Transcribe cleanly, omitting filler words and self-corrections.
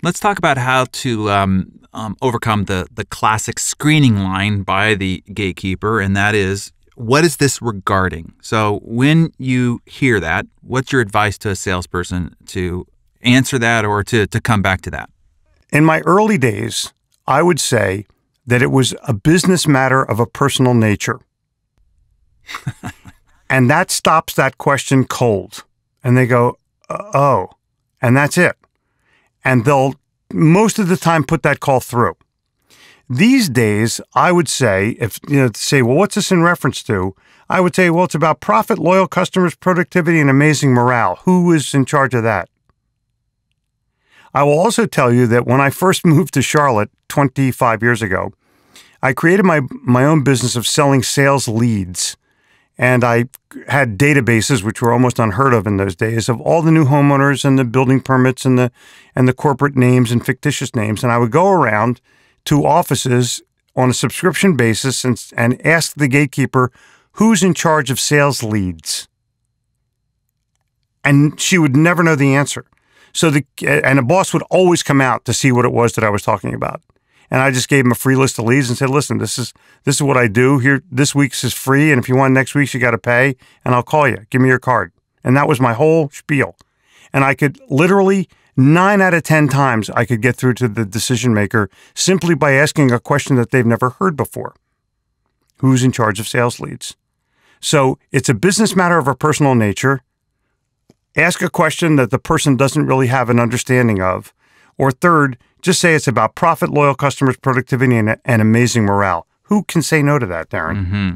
Let's talk about how to overcome the classic screening line by the gatekeeper, and that is, what is this regarding? So when you hear that, what's your advice to a salesperson to answer that or to come back to that? In my early days, I would say that it was a business matter of a personal nature. And that stops that question cold. And they go, oh, and that's it. And they'll most of the time put that call through. These days, I would say, well, what's this in reference to? I would say, well, it's about profit, loyal customers, productivity, and amazing morale. Who is in charge of that? I will also tell you that when I first moved to Charlotte 25 years ago, I created my own business of selling sales leads. And I had databases, which were almost unheard of in those days, of all the new homeowners and the building permits and the corporate names and fictitious names. And I would go around to offices on a subscription basis and ask the gatekeeper, who's in charge of sales leads? And she would never know the answer. And a boss would always come out to see what it was that I was talking about. And I just gave him a free list of leads and said, listen, this is what I do here. This week's is free. And if you want next week's, you got to pay and I'll call you. Give me your card. And that was my whole spiel. And I could literally 9 out of 10 times I could get through to the decision maker simply by asking a question that they've never heard before. Who's in charge of sales leads? So it's a business matter of a personal nature. Ask a question that the person doesn't really have an understanding of. Or third, just say it's about profit, loyal customers, productivity, and amazing morale. Who can say no to that, Darren? Mm-hmm.